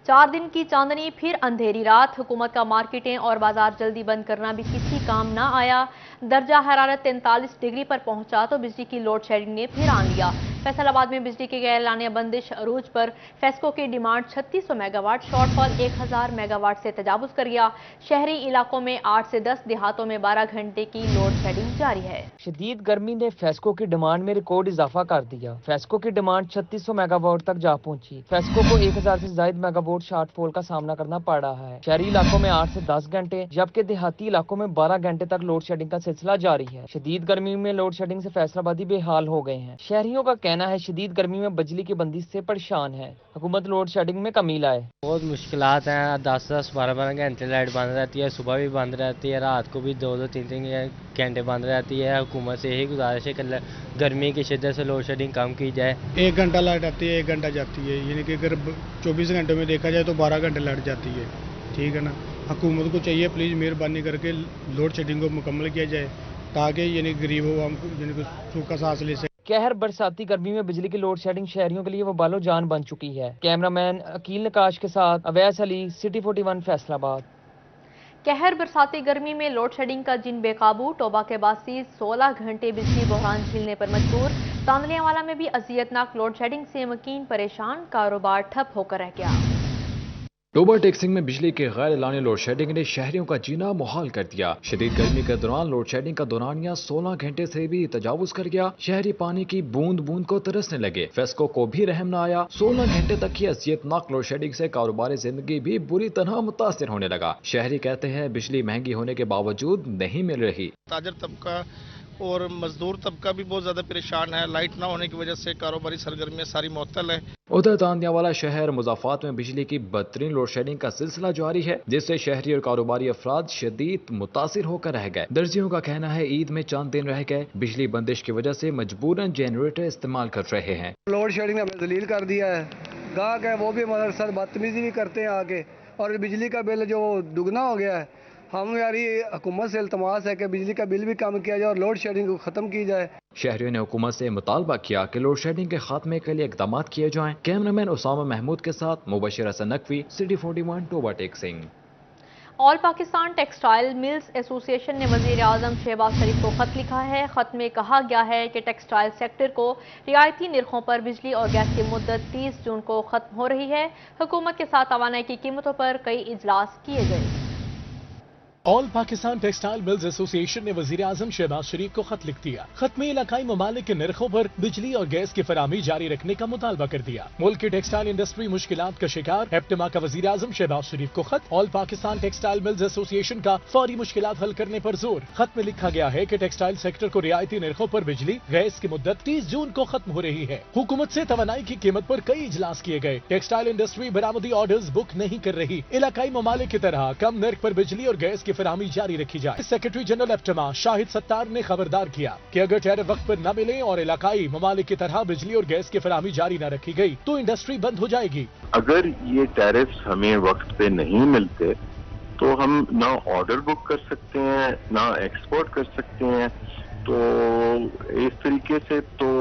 4 दिन की चांदनी फिर अंधेरी रात। हुकूमत का मार्केटें और बाजार जल्दी बंद करना भी किसी काम ना आया। दर्जा हरारत 43 डिग्री पर पहुंचा तो बिजली की लोड शेडिंग ने फिर आन लिया। फैसलाबाद में बिजली की गैर लानिया बंदिश अरूज पर फेस्को की डिमांड 3600 मेगावाट, शॉर्टफॉल 1000 मेगावाट से तजावुज कर गया। शहरी इलाकों में 8 से 10, देहातों में 12 घंटे की लोड शेडिंग जारी है। शदीद गर्मी ने फेस्को की डिमांड में रिकॉर्ड इजाफा कर दिया। फेस्को की डिमांड 3600 मेगावाट तक जा पहुंची। फेस्को को 1000 से ज्यादा मेगावाट शॉर्टफॉल का सामना करना पड़ रहा है। शहरी इलाकों में 8 से 10 घंटे जबकि देहाती इलाकों में 12 घंटे तक लोड शेडिंग का सिलसिला जारी है। शदीद गर्मी में लोड शेडिंग से फैसलाबादी बेहाल हो गए हैं। शहरियों का कहना है शदीद गर्मी में बिजली की बंदिश से परेशान है। हुकूमत लोड शेडिंग में कमी लाए। बहुत मुश्किलात हैं। 10-10, 12-12 घंटे लाइट बंद रहती है, सुबह भी बंद रहती है, रात को भी 2-2, 3-3 घंटे बंद रहती है। हुकूमत से यही गुजारिश है कि गर्मी की शिद्दत से लोड शेडिंग कम की जाए। 1 घंटा लाइट आती है, 1 घंटा जाती है, यानी कि अगर 24 घंटे में देखा जाए तो 12 घंटे लाइट जाती है। ठीक है ना, हुकूमत को चाहिए प्लीज़ मेहरबानी करके लोड शेडिंग को मुकम्मल किया जाए ताकि यानी गरीबों यानी कि सूखा सांस ले सके। कहर बरसाती गर्मी में बिजली की लोड शेडिंग शहरियों के लिए वो बालो जान बन चुकी है। कैमरामैन अकील नकाश के साथ अवैस अली, सिटी 41 फैसलाबाद। कहर बरसाती गर्मी में लोड शेडिंग का जिन बेकाबू। टोबा के बासी 16 घंटे बिजली बहरान झेलने पर मजबूर। तांदलियावाला में भी अजियतनाक लोड शेडिंग से मकीन परेशान, कारोबार ठप होकर रह गया। टोबा टेक्सिंग में बिजली के गैर एलानी लोड शेडिंग ने शहरियों का जीना मुहाल कर दिया। शदीद गर्मी के दौरान लोड शेडिंग का दौरानिया 16 घंटे से भी तजावुज कर गया। शहरी पानी की बूंद बूंद को तरसने लगे। फेस्को को भी रहम न आया। 16 घंटे तक की अजियतनाक लोड शेडिंग से कारोबारी जिंदगी भी बुरी तरह मुतासिर होने लगा। शहरी कहते हैं बिजली महंगी होने के बावजूद नहीं मिल रही। ताजर तबका और मजदूर तबका भी बहुत ज्यादा परेशान है। लाइट ना होने की वजह से कारोबारी सरगर्मियां सारी मुअत्तल है। उधर तांदियावाला शहर मुजाफात में बिजली की बदतरीन लोड शेडिंग का सिलसिला जारी है, जिससे शहरी और कारोबारी अफराद शदीद मुतासिर होकर रह गए। दर्जियों का कहना है ईद में चंद दिन रह गए, बिजली बंदिश की वजह से मजबूरन जनरेटर इस्तेमाल कर रहे हैं। लोड शेडिंग ने हमें जलील कर दिया है। गाहक है वो भी हमारे साथ बदतमीजी भी करते हैं आके, और बिजली का बिल जो दुगना हो गया है। हम यारी हुकूमत से इल्तमास है कि बिजली का बिल भी कम किया जाए और लोड शेडिंग को खत्म की जाए। शहरियों ने हुकूमत से मुतालबा किया कि लोड शेडिंग के खात्मे के लिए इकदाम किए जाएं। कैमरामैन उसामा महमूद के साथ Mubashir Hasan Naqvi, city 41 Toba Tek Singh. All Pakistan textile mills association ने वजीर आजम शहबाज शरीफ को खत लिखा है। खत में कहा गया है कि टेक्सटाइल सेक्टर को रियायती निर्खों पर बिजली और गैस की मुद्दत 30 जून को खत्म हो रही है। हुकूमत के साथ तवानाई की कीमतों पर कई इजलास किए गए। All Pakistan textile mills association ने वजीर आजम शहबाज शरीफ को खत लिख दिया। खत में इलाकाई ममालिक के निर्खों पर बिजली और गैस की फराहमी जारी रखने का मुतालबा कर दिया। मुल्क की टेक्सटाइल इंडस्ट्री मुश्किलात का शिकार। एप्टमा का वजीर आजम शहबाज शरीफ को खत। All Pakistan textile mills association का फौरी मुश्किलात हल करने पर जोर। खत में लिखा गया है कि टेक्सटाइल सेक्टर को रियायती निर्खों पर बिजली गैस की मुद्दत 30 जून को खत्म हो रही है। हुकूमत से तवानाई की कीमत पर कई इजलास किए गए। टेक्सटाइल इंडस्ट्री बरामदी ऑर्डर्स बुक नहीं कर रही। इलाकाई ममालिक की तरह कम निर्ख पर बिजली और गैस की फराहमी जारी रखी जाए। सेक्रेटरी जनरल एप्टमा शाहिद सत्तार ने खबरदार किया कि अगर टैरिफ वक्त पर न मिले और इलाकाई ममालिक की तरह बिजली और गैस की फराहमी जारी न रखी गई तो इंडस्ट्री बंद हो जाएगी। अगर ये टैरिफ्स हमें वक्त पे नहीं मिलते तो हम ना ऑर्डर बुक कर सकते हैं ना एक्सपोर्ट कर सकते हैं। तो इस तरीके से तो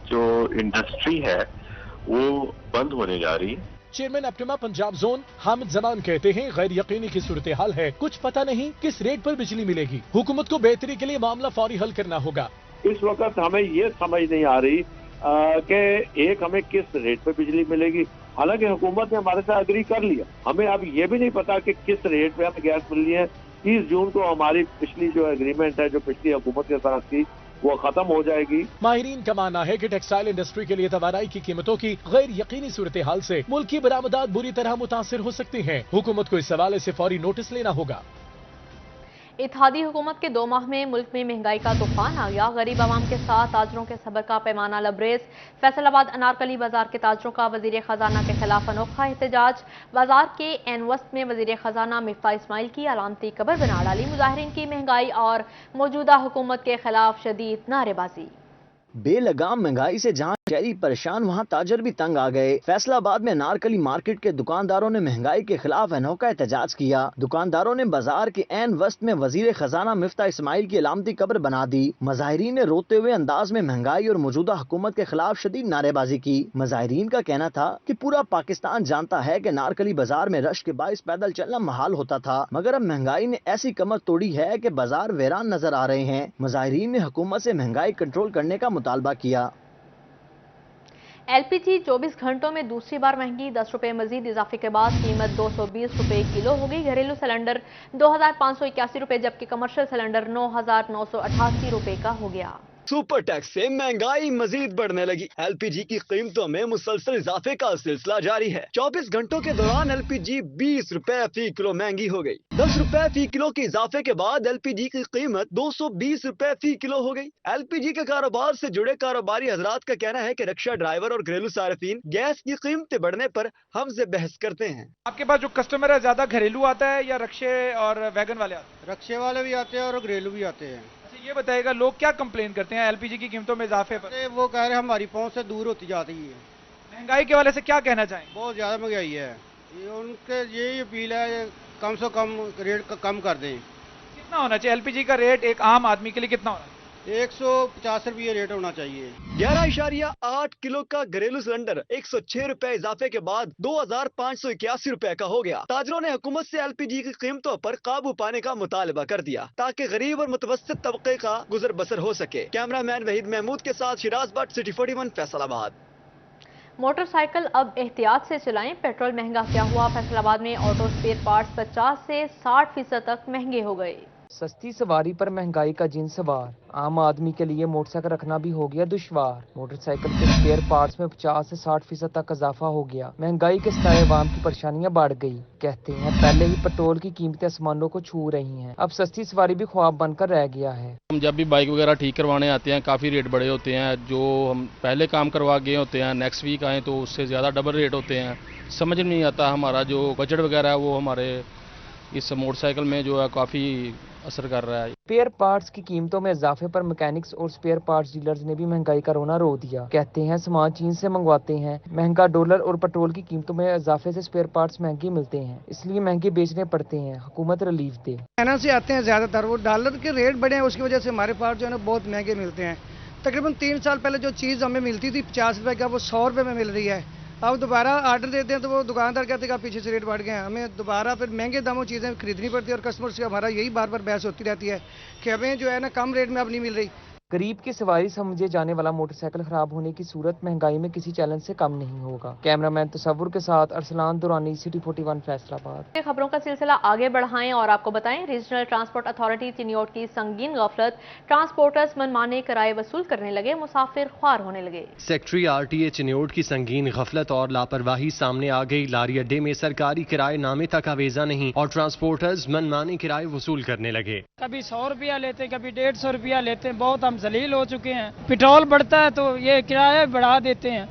जो इंडस्ट्री है वो बंद होने जा रही है। चेयरमैन एप्टमा पंजाब जोन हामिद जमान कहते हैं गैर यकीनी की सूरत हाल है। कुछ पता नहीं किस रेट पर बिजली मिलेगी। हुकूमत को बेहतरी के लिए मामला फौरी हल करना होगा। इस वक्त हमें ये समझ नहीं आ रही कि एक हमें किस रेट पर बिजली मिलेगी। हालांकि हुकूमत ने हमारे साथ एग्री कर लिया। हमें अब ये भी नहीं पता कि किस रेट पे हमें गैस मिल रही है। 30 जून को हमारी पिछली जो एग्रीमेंट है जो पिछली हुकूमत के साथ थी वो खत्म हो जाएगी। माहिरीन का मानना है कि टेक्सटाइल इंडस्ट्री के लिए तवानाई की कीमतों की गैर यकीनी सूरत हाल से मुल्क की बरामदात बुरी तरह मुतासिर हो सकती हैं। हुकूमत को इस हवाले से फौरी नोटिस लेना होगा। इत्तेहादी हुकूमत के 2 माह में मुल्क में महंगाई का तूफान आ गया। गरीब आवाम के साथ ताजरों के सब्र का पैमाना लबरेज। फैसलाबाद अनारकली बाजार के ताजरों का वजीर खजाना के खिलाफ अनोखा एहतजाज। बाजार के एन वस्त में वजीर खजाना मिफ्ता इस्माइल की अलामती कबर बना डाली। मुजाहिरीन की महंगाई और मौजूदा हुकूमत के खिलाफ शदीद नारेबाजी। बेलगाम महंगाई से जहां शहरी परेशान, वहाँ ताजर भी तंग आ गए। फैसलाबाद में नारकली मार्केट के दुकानदारों ने महंगाई के खिलाफ अनोखा एहतजाज किया। दुकानदारों ने बाजार के ऐन वस्त में वजीर खजाना मिफ्ता इस्माइल की अलामती कब्र बना दी। मुजाहिरीन ने रोते हुए अंदाज में महंगाई और मौजूदा हुकूमत के खिलाफ शदीद नारेबाजी की। मुजाहिरीन का कहना था कि पूरा पाकिस्तान जानता है कि नारकली बाजार में रश के बाइस पैदल चलना महाल होता था, मगर अब महंगाई ने ऐसी कमर तोड़ी है कि बाजार वीरान नजर आ रहे हैं। मुजाहिरीन ने हुकूमत से महंगाई कंट्रोल करने का मुतालबा किया। एलपीजी 24 घंटों में दूसरी बार महंगी, 10 रुपए मजीद इजाफे के बाद कीमत 220 रुपए किलो हो गई। घरेलू सिलेंडर 2581 रुपए जबकि कमर्शियल सिलेंडर 9988 रुपए का हो गया। सुपर टैक्स से महंगाई मजीद बढ़ने लगी। एलपीजी की कीमतों में मुसलसल इजाफे का सिलसिला जारी है। 24 घंटों के दौरान एलपीजी 20 रुपए फी किलो महंगी हो गई। 10 रुपए फी किलो के इजाफे के बाद एलपीजी की कीमत 220 रुपए फी किलो हो गई। एलपीजी के कारोबार से जुड़े कारोबारी हजरात का कहना है कि रिक्शा ड्राइवर और घरेलू सार्फिन गैस की कीमतें बढ़ने पर हमसे बहस करते हैं। आपके पास जो कस्टमर है ज्यादा घरेलू आता है या रिक्शे और वैगन वाले आते हैं? रिक्शे वाले भी आते हैं और घरेलू भी आते हैं। ये बताइएगा लोग क्या कंप्लेन करते हैं एलपीजी की कीमतों में इजाफे पर? वो कह रहे हैं हमारी पहुंच से दूर होती जाती है। महंगाई के वाले से क्या कहना चाहेंगे? बहुत ज्यादा महंगाई है, उनके यही अपील है कम से कम रेट कम कर दें। कितना होना चाहिए एलपीजी का रेट एक आम आदमी के लिए कितना होना चाहिए? 150 रुपये रेट होना चाहिए। 11.8 किलो का घरेलू सिलेंडर 106 रुपए इजाफे के बाद 2581 रुपए का हो गया। ताजरों ने हुकूमत से एलपीजी की कीमतों पर काबू पाने का मुतालबा कर दिया ताकि गरीब और मुतवस्सित तबके का गुजर बसर हो सके। कैमरामैन वहीद महमूद के साथ शिराज भट्ट, सिटी 41 फैसलाबाद। मोटरसाइकिल अब एहतियात से चलाएं, पेट्रोल महंगा क्या हुआ? फैसलाबाद में ऑटो स्पेयर पार्ट्स 50 से 60% तक महंगे हो गए। सस्ती सवारी पर महंगाई का जिन सवार, आम आदमी के लिए मोटरसाइकिल रखना भी हो गया दुश्वार। मोटरसाइकिल के स्पेयर पार्ट्स में 50 से 60% तक इजाफा हो गया। महंगाई के सताए अवाम की परेशानियां बढ़ गई। कहते हैं पहले ही पेट्रोल की कीमतें आसमानों को छू रही हैं, अब सस्ती सवारी भी ख्वाब बनकर रह गया है। हम जब भी बाइक वगैरह ठीक करवाने आते हैं काफ़ी रेट बड़े होते हैं। जो हम पहले काम करवा गए होते हैं नेक्स्ट वीक आए तो उससे ज़्यादा डबल रेट होते हैं। समझ नहीं आता हमारा जो बजट वगैरह है वो हमारे इस मोटरसाइकिल में जो है काफ़ी असर कर रहा है। स्पेयर पार्ट्स की कीमतों में इजाफे पर मैकेनिक्स और स्पेयर पार्ट्स डीलर्स ने भी महंगाई का रोना रो दिया। कहते हैं सामान चीन से मंगवाते हैं, महंगा डॉलर और पेट्रोल की कीमतों में इजाफे से स्पेयर पार्ट्स महंगे मिलते हैं, इसलिए महंगे बेचने पड़ते हैं। हुकूमत रिलीफ दे। चाइना से आते हैं ज्यादातर, वो डॉलर के रेट बढ़े हैं, उसकी वजह से हमारे पार्ट जो है ना बहुत महंगे मिलते हैं। तकरीबन 3 साल पहले जो चीज़ हमें मिलती थी 50 रुपए का, वो 100 रुपए में मिल रही है। अब दोबारा ऑर्डर देते हैं तो वो दुकानदार कहते हैं कि पीछे से रेट बढ़ गए हैं, हमें दोबारा फिर महंगे दामों चीज़ें खरीदनी पड़ती है। और कस्टमर से हमारा यही बार बार बहस होती रहती है कि हमें जो है ना कम रेट में अब नहीं मिल रही। गरीब की सवारी समझे जाने वाला मोटरसाइकिल खराब होने की सूरत महंगाई में किसी चैलेंज से कम नहीं होगा। कैमरामैन तसव्वुर के साथ अरसलान दुरानी, सिटी 41 फैसलाबाद। खबरों का सिलसिला आगे बढ़ाएं और आपको बताएं रीजनल ट्रांसपोर्ट अथॉरिटी चिन्योट की संगीन गफलत, ट्रांसपोर्टर्स मनमाने किराए वसूल करने लगे, मुसाफिर ख्वार होने लगे। सेक्रेटरी आरटीए चिन्योट की संगीन गफलत और लापरवाही सामने आ गई। लारी अड्डे में सरकारी किराए नामे तक आवेजा नहीं और ट्रांसपोर्टर्स मनमाने किराए वसूल करने लगे। कभी 100 रुपया लेते, कभी 150 रुपया लेते, बहुत हम जलील हो चुके हैं। पेट्रोल बढ़ता है तो ये किराया बढ़ा देते हैं,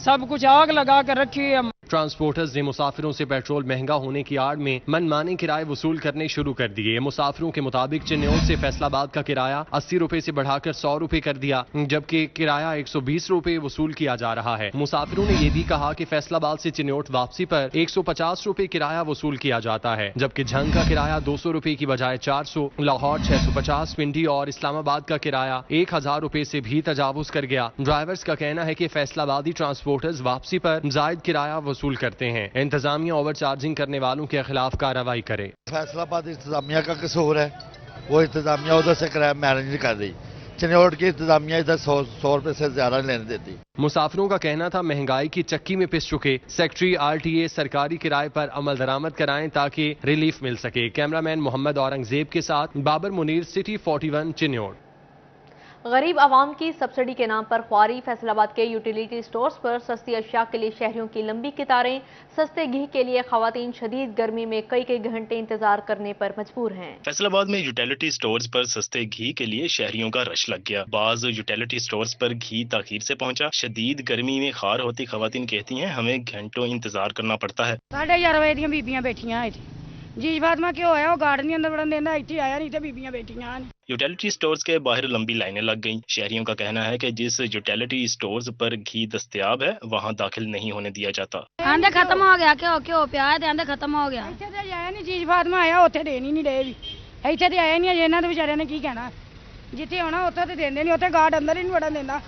सब कुछ आग लगा कर रखी है। ट्रांसपोर्टर्स ने मुसाफिरों से पेट्रोल महंगा होने की आड़ में मनमाने किराए वसूल करने शुरू कर दिए। मुसाफिरों के मुताबिक चिन्योट से फैसलाबाद का किराया 80 रुपए से बढ़ाकर 100 रुपए कर दिया, जबकि किराया 120 रुपए वसूल किया जा रहा है। मुसाफिरों ने यह भी कहा कि फैसलाबाद से चिन्योट वापसी पर 150 रुपए किराया वसूल किया जाता है, जबकि झंग का किराया 200 रुपए की बजाय 400, लाहौर 650, पिंडी और इस्लामाबाद का किराया 1000 रुपए से भी तजावुज कर गया। ड्राइवर्स का कहना है कि फैसलाबादी ट्रांसपोर्टर्स वापसी पर जायद किराया वसूल करते हैं। इंतजामिया ओवर चार्जिंग करने वालों के खिलाफ कार्रवाई करे। फैसलाबाद इंतजामिया का कसूर है, वो इंतजामिया उधर से किराया मैनेज नहीं कर रही। चिन्योट की इंतजामिया इधर 100 रुपए से ज्यादा लेने देती। मुसाफिरों का कहना था महंगाई की चक्की में पिस चुके। सेक्रेटरी आरटीए सरकारी किराए पर अमल दरामद कराएं ताकि रिलीफ मिल सके। कैमरामैन मोहम्मद औरंगजेब के साथ बाबर मुनीर, सिटी 41 चिन्योट। गरीब आवाम की सब्सिडी के नाम पर ख्वारी, फैसलाबाद के यूटिलिटी स्टोर्स पर सस्ती अशिया के लिए शहरियों की लंबी कतारें, सस्ते घी के लिए खवातीन शदीद गर्मी में कई घंटे इंतजार करने पर मजबूर हैं। फैसलाबाद में यूटिलिटी स्टोर्स पर सस्ते घी के लिए शहरियों का रश लग गया। बाज यूटिलिटी स्टोर्स पर घी ताखीर से पहुंचा। शदीद गर्मी में खार होती खवातीन कहती हैं हमें घंटों इंतजार करना पड़ता है। 11:30 बजे बीबियां बैठियां जी फातिमा क्यों आया वो गार्डन के अंदर बड़न देना, इतने आया नहीं तो बीबियां बेटियां ने। यूटिलिटी स्टोर्स के बाहर लंबी लाइनें लग गईं। शहरियों का कहना है कि जिस यूटिलिटी स्टोर्स पर घी दस्तयाब है वहां दाखिल नहीं होने दिया जाता। आंदे खत्म हो गया, क्यों प्याज दे आंदे खत्म हो गया। ਇੱਥੇ ਤੇ ਆਇਆ ਨਹੀਂ ਚੀਜ਼ ਫਾਤਮਾ ਆਇਆ, ਉੱਥੇ ਦੇਣ ਹੀ ਨਹੀਂ ਰਹੇ ਜੀ। ਇੱਥੇ ਤੇ ਆਇਆ ਨਹੀਂ, ਇਹਨਾਂ ਦੇ ਵਿਚਾਰਿਆਂ ਨੇ ਕੀ ਕਹਿਣਾ। ਜਿੱਥੇ ਹੋਣਾ ਉੱਥੇ ਤੇ ਦਿੰਦੇ ਨਹੀਂ, ਉੱਥੇ ਗਾਰਡ ਅੰਦਰ ਹੀ ਨਹੀਂ ਵੜਨ ਦਿੰਦਾ।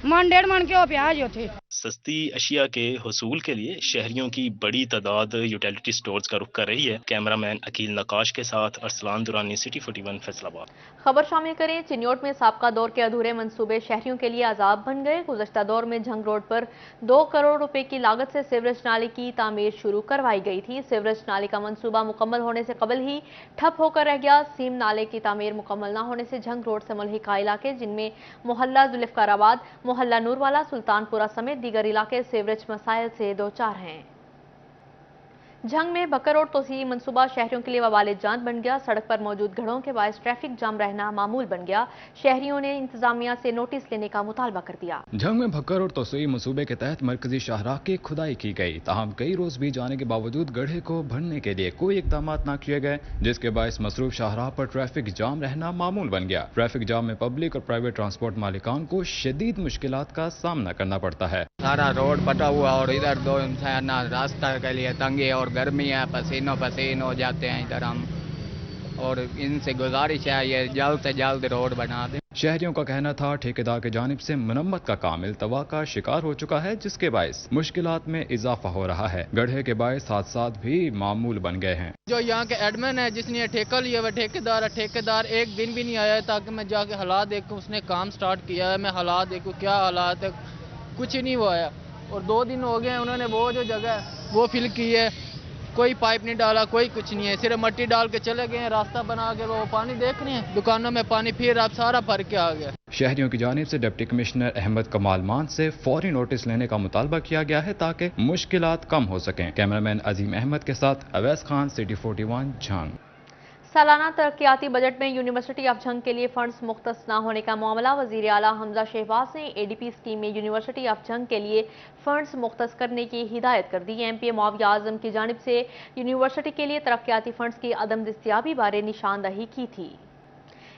मन डेढ़ मन क्यों प्याज होते। सस्ती अशिया के हुसूल के लिए शहरियों की बड़ी तादाद यूटिलिटी स्टोर्स का रुख कर रही है। कैमरामैन अकील नकाश के साथ अरसलान दुरानी, सिटी 41 फैसलाबाद। खबर शामिल करें। चिन्योट में साबका दौर के अधूरे मंसूबे शहरियों के लिए अजाब बन गए। गुज़श्ता दौर में झंग रोड पर 2 करोड़ रुपए की लागत से सीवरेज नाले की तामीर शुरू करवाई गई थी। सीवरेज नाले का मंसूबा मुकम्मल होने से कबल ही ठप होकर रह गया। सीम नाले की तामीर मुकम्मल न होने से झंग रोड से मुल्हिका इलाके, जिनमें मोहल्ला जुल्फकाराबाद, मोहल्ला नूरवाला, सुल्तानपुरा समेत दीगर इलाके सीवरेज मसाइल से दो चार हैं। झंग में बकर रोड तोसी मंसूबा शहरियों के लिए वबाल जान बन गया। सड़क पर मौजूद घरों के बायस ट्रैफिक जाम रहना मामूल बन गया। शहरियों ने इंतजामिया से नोटिस लेने का मुतालबा कर दिया। झंग में भक्कर और तोसी मंसूबे के तहत मरकजी शाहराह की खुदाई की गई, ताहम कई रोज बीत जाने के बावजूद गड्ढे को भरने के लिए कोई इकदाम न किए गए, जिसके बायस मसरूफ शाहराह पर ट्रैफिक जाम रहना मामूल बन गया। ट्रैफिक जाम में पब्लिक और प्राइवेट ट्रांसपोर्ट मालिकान को शदीद मुश्किलात का सामना करना पड़ता है। सारा रोड बटा हुआ और इधर दो इंसान रास्ता के लिए तंगी और गर्मी है, पसीनो पसीन हो जाते हैं इधर हम, और इनसे गुजारिश है ये जल्द से जल्द रोड बना दें। शहरियों का कहना था ठेकेदार की जानिब से मरम्मत का काम इल्तवा का शिकार हो चुका है, जिसके बायस मुश्किलात में इजाफा हो रहा है। गड्ढे के बायस हादसात भी मामूल बन गए हैं। जो यहाँ के एडमिन है जिसने ठेका लिया हुआ ठेकेदार एक दिन भी नहीं आया ताकि मैं जाके हालात देखूँ। उसने काम स्टार्ट किया है, मैं हालात देखूँ क्या हालात है, कुछ नहीं हुआ है। और 2 दिन हो गए उन्होंने वो जो जगह है वो फिल की है, कोई पाइप नहीं डाला, कोई कुछ नहीं है, सिर्फ मट्टी डाल के चले गए हैं। रास्ता बना के वो पानी देख रहे हैं, दुकानों में पानी फिर अब सारा भर के आ गया। शहरियों की जानिब से डिप्टी कमिश्नर अहमद कमाल मान से फौरी नोटिस लेने का मुतालबा किया गया है ताकि मुश्किलात कम हो सकें। कैमरामैन अजीम अहमद के साथ अवैस खान, सिटी 41 झंग। सालाना तरक्याती बजट में यूनिवर्सिटी ऑफ झंग के लिए फंड्स मुख्तस न होने का मामला। वजीर आला हमजा शहबाज ने एडीपी स्कीम में यूनिवर्सिटी ऑफ झंग के लिए फंड्स मुख्तस करने की हिदायत कर दी। एमपीए मुआविया आजम की जानिब से यूनिवर्सिटी के लिए तरक्याती फंड्स की अदम दस्तयाबी बारे निशानदही की थी।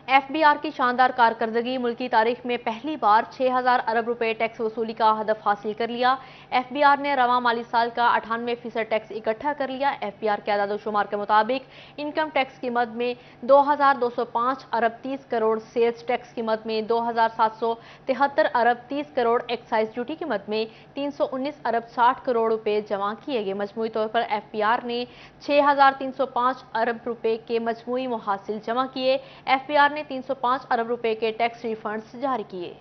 एफबीआर की शानदार कारकर्दगी, मुल्की तारीख में पहली बार 6000 अरब रुपए टैक्स वसूली का हदफ हासिल कर लिया। एफबीआर ने रवां माली साल का 98% टैक्स इकट्ठा कर लिया। एफबीआर के आदाद शुमार के मुताबिक इनकम टैक्स की मद में 2205 अरब 30 करोड़, सेल्स टैक्स की मद में 2773 अरब 30 करोड़, एक्साइज ड्यूटी की मद में 319 अरब 60 करोड़ रुपए जमा किए गए। मजमूई तौर पर एफबीआर ने 6305 अरब रुपए के मजमूई मुहासिल जमा किए। एफबीआर ने 305 अरब रुपए के टैक्स रिफंड्स जारी किए।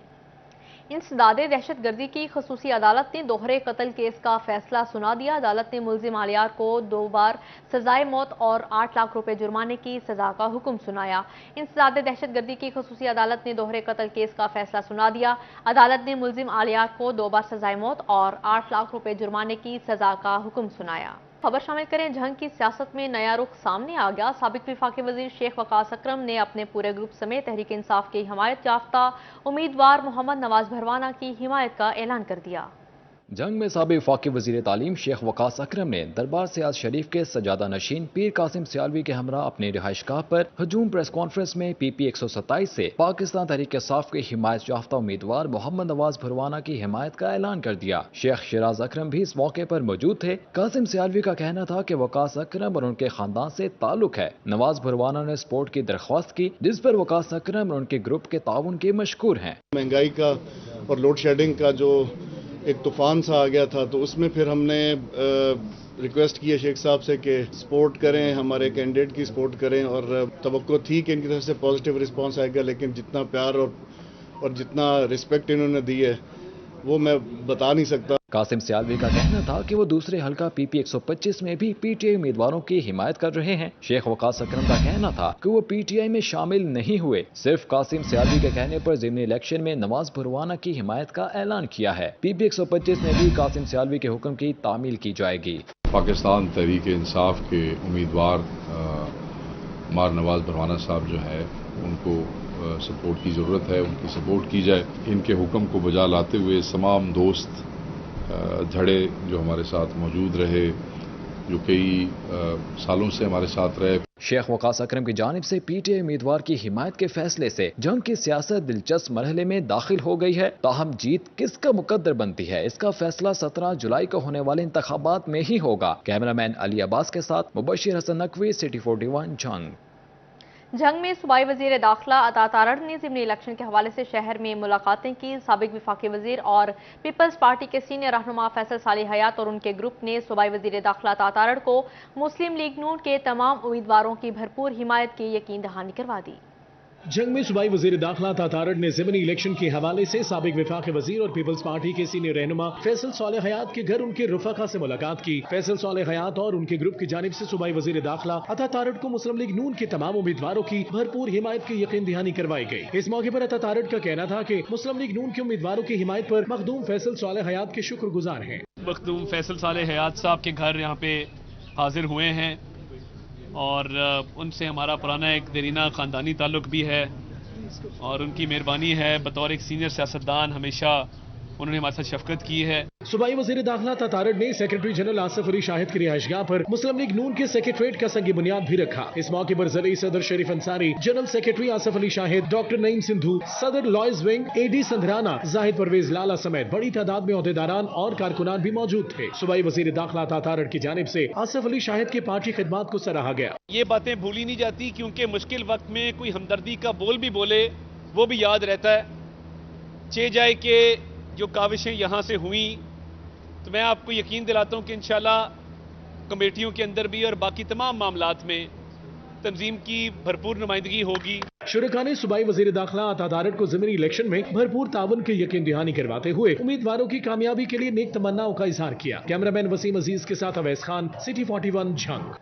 इंसदादे दहशतगर्दी की खसूसी अदालत ने दोहरे कत्ल केस का फैसला सुना दिया। अदालत ने मुलजिम आलियार को 2 बार सजाए मौत और 8 लाख रुपए जुर्माने की सजा का हुक्म सुनाया। इंसदादे दहशतगर्दी की खसूसी अदालत ने दोहरे कत्ल केस का फैसला सुना दिया। अदालत ने मुलजिम आलियार को 2 बार सजाए मौत और 8 लाख रुपए जुर्माने की सजा का हुक्म सुनाया। खबर शामिल करें। झंग की सियासत में नया रुख सामने आ गया। साबिक विफाकी वजीर शेख वकास अकरम ने अपने पूरे ग्रुप समेत तहरीक इंसाफ की हिमायत याफ्ता उम्मीदवार मोहम्मद नवाज भरवाना की हिमायत का ऐलान कर दिया। जंग में साबिक वफाकी वजीर तालीम शेख वकास अकरम ने दरबार सियाज शरीफ के सजादा नशीन पीर कासिम सियालवी के हमरा अपने रिहाइशगाह पर हजूम प्रेस कॉन्फ्रेंस में PP 127 से पाकिस्तान तहरीक इंसाफ के हिमायत याफ्ता उम्मीदवार मोहम्मद नवाज भरवाना की हिमायत का ऐलान कर दिया। शेख शिराज अकरम भी इस मौके पर मौजूद थे। कासिम सियालवी का कहना था कि वकास अकरम और उनके खानदान से ताल्लुक है। नवाज भरवाना ने सपोर्ट की दरख्वास्त की, जिस पर वकास अकरम और उनके ग्रुप के ताउन के मशकूर हैं। महंगाई का और लोड शेडिंग का जो एक तूफान सा आ गया था, तो उसमें फिर हमने रिक्वेस्ट की है शेख साहब से कि सपोर्ट करें, हमारे कैंडिडेट की सपोर्ट करें, और तवक्को थी कि इनकी तरफ से पॉजिटिव रिस्पांस आएगा, लेकिन जितना प्यार और जितना रिस्पेक्ट इन्होंने दी है वो मैं बता नहीं सकता। कासिम सियालवी का कहना था कि वो दूसरे हल्का PP 125 में भी PTI उम्मीदवारों की हिमायत कर रहे हैं। शेख वकास अकरम का कहना था कि वो PTI में शामिल नहीं हुए, सिर्फ कासिम सियालवी के कहने पर ज़िमनी इलेक्शन में नवाज भरवाना की हिमायत का ऐलान किया है। PP 125 में भी कासिम सियालवी के हुक्म की तामील की जाएगी। पाकिस्तान तहरीक इंसाफ के उम्मीदवार मार नवाज भरवाना साहब जो है उनको सपोर्ट की ज़रूरत है, उनकी सपोर्ट की जाए। इनके हुक्म को बजा लाते हुए तमाम दोस्त धड़े जो हमारे साथ मौजूद रहे, जो कई सालों से हमारे साथ रहे। शेख वकास अकरम की जानिब से पीटीआई उम्मीदवार की हिमायत के फैसले से जंग की सियासत दिलचस्प मरहले में दाखिल हो गई है। ताहम जीत किसका मुकद्दर बनती है, इसका फैसला 17 जुलाई को होने वाले इंतखाबात में ही होगा। कैमरामैन अली अब्बास के साथ मुबशिर हसन नकवी, सिटी 41 जंग। जंग में सूबाई वजीर दाखिला अता तारड़ ने ज़िमनी इलेक्शन के हवाले से शहर में मुलाकातें की। साबिक विफाकी वजीर और पीपल्स पार्टी के सीनियर रहनुमा फैसल साले हयात और उनके ग्रुप ने सूबाई वजीर दाखिला अता तारड़ को मुस्लिम लीग नून के तमाम उम्मीदवारों की भरपूर हिमायत की यकीन दहानी करवा दी। जंग में सूबाई वजीर दाखिला अता तारड़ ने ज़िमनी इलेक्शन के हवाले से साबिक विफाकी वजीर और पीपल्स पार्टी के सीनियर रहनुमा फैसल साले हयात के घर उनके रुफका से मुलाकात की। फैसल साले हयात और उनके ग्रुप की जानिब से सूबाई वजीर दाखिला अता तारड़ को मुस्लिम लीग नून के तमाम उम्मीदवारों की भरपूर हिमायत की यकीन दहानी करवाई गई। इस मौके पर अता तारड़ का कहना था कि मुस्लिम लीग नून के उम्मीदवारों की हिमायत पर मखदूम फैसल साले हयात के शुक्रगुजार हैं। मखदूम फैसल साले हयात साहब के घर यहाँ पे हाजिर हुए हैं और उनसे हमारा पुराना एक देरीना ख़ानदानी ताल्लुक भी है और उनकी मेहरबानी है, बतौर एक सीनियर सियासतदान हमेशा उन्होंने हमारे साथ शफकत की है। सूबाई वजीर दाखिला अता तारड़ ने सेक्रेटरी जनरल आसिफ अली शाहिद की रिहाइशगाह पर मुस्लिम लीग नून के सेक्रेटरीट का संग बुनियाद भी रखा। इस मौके पर ज़िले सदर Sharif Ansari, general secretary Asif Ali Shahid, doctor Naeem Sindhu, सदर लॉयज विंग एडी संधराना, जाहिद परवेज लाला समेत बड़ी तादाद में ओहदेदारान और कारकुनान भी मौजूद थे। सूबाई वजीर दाखिला अता तारड़ की जानिब से आसिफ अली शाहिद की पार्टी खिदमात को सराहा गया। ये बातें भूली नहीं जाती क्योंकि मुश्किल वक्त में कोई हमदर्दी का बोल भी बोले वो भी याद रहता है। चे जाए कि जो काविशें यहाँ से हुई तो मैं आपको यकीन दिलाता हूँ कि इंशाल्लाह कमेटियों के अंदर भी और बाकी तमाम मामलात में तंजीम की भरपूर नुमाइंदगी होगी। शुरका ने सूबाई वजीर दाखिला अता तारड़ को ज़िमनी इलेक्शन में भरपूर ताउन की यकीन दहानी करवाते हुए उम्मीदवारों की कामयाबी के लिए नेक तमन्नाओं का इजहार किया। कैमरामैन वसीम अजीज के साथ अवैस खान, सिटी 41 जंग।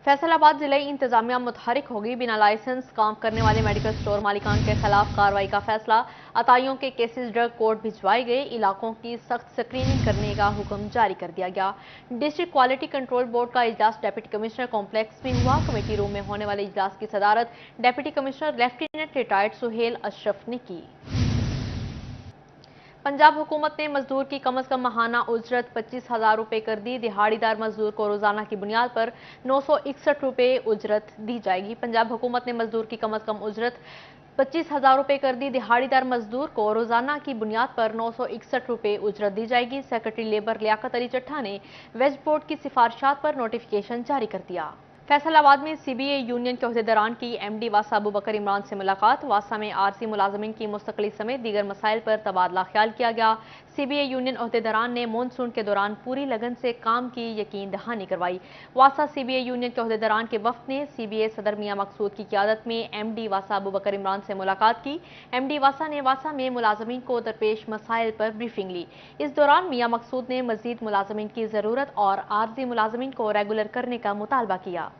फैसलाबाद जिले इंतजामिया मुतहरिक होगी। बिना लाइसेंस काम करने वाले मेडिकल स्टोर मालिकान के खिलाफ कार्रवाई का फैसला। अताइयों के केसेस ड्रग कोर्ट भिजवाए गए। इलाकों की सख्त स्क्रीनिंग करने का हुक्म जारी कर दिया गया। डिस्ट्रिक्ट क्वालिटी कंट्रोल बोर्ड का इजलास डेप्यूटी कमिश्नर कॉम्प्लेक्स में हुआ। कमेटी रूम में होने वाले इजलास की सदारत deputy commissioner lieutenant retired Suhail Ashraf ने की। पंजाब हुकूमत ने मजदूर की कम अज कम माहाना उजरत 25,000 रुपये कर दी। दिहाड़ीदार मजदूर को रोजाना की बुनियाद पर 961 रुपये उजरत दी जाएगी। पंजाब हुकूमत ने मजदूर की कम अज कम उजरत 25,000 रुपये कर दी। दिहाड़ीदार मजदूर को रोजाना की बुनियाद पर 961 रुपये उजरत दी जाएगी। सेक्रेटरी लेबर लियाकत अली चट्ठा ने वेस्ट बोर्ड की सिफारिशात पर नोटिफिकेशन जारी कर दिया। फैसलाबाद में सीबीए यूनियन के अहदेदारान की एमडी वासा अबू बकर इमरान से मुलाकात। वासा में आरसी मुलाजमिन की मुस्तकली समेत दीगर मसाइल पर तबादला ख्याल किया गया। सीबीए यूनियन अहदेदारान ने मानसून के दौरान पूरी लगन से काम की यकीन दहानी करवाई। वासा सीबीए यूनियन के अहदेदारान के वफ्द ने सीबीए सदर मियां मकसूद की क़यादत में एमडी वासा अबू बकर इमरान से मुलाकात की। एमडी वासा ने वासा में मुलाजमिन को दरपेश मसाइल पर ब्रीफिंग ली। इस दौरान मियां मकसूद ने मजीद मुलाजमिन की ज़रूरत और आर्जी मुलाजमिन को रेगुलर करने का मुतालबा किया।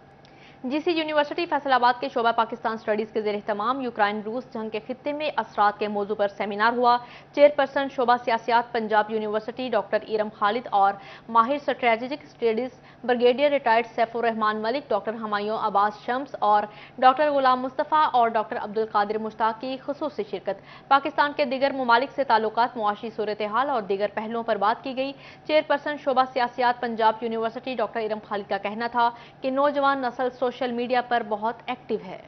जीसी यूनिवर्सिटी फैसलाबाद के शोबा पाकिस्तान स्टडीज के ज़ेर तमाम यूक्रेन रूस जंग के खित्ते में असरात के मौजू पर सेमिनार हुआ। चेयरपर्सन शोबा सियासियात पंजाब यूनिवर्सिटी डॉक्टर इरम खालिद और माहिर strategic studies brigadier retired Saifur Rehman Malik, doctor Humayun Abbas Shams और डॉक्टर गुलाम मुस्तफ़ा और डॉक्टर अब्दुल कादिर मुश्ताक की खुसूसी शिरकत। पाकिस्तान के दीगर ममालिक से ताल्लुकात, मुआशी सूरत हाल और दीगर पहलुओं पर बात की गई। चेयरपर्सन शोबा सियासियात पंजाब यूनिवर्सिटी डॉक्टर इरम खालिद का कहना था कि नौजवान नस्ल सोशल मीडिया पर बहुत एक्टिव है।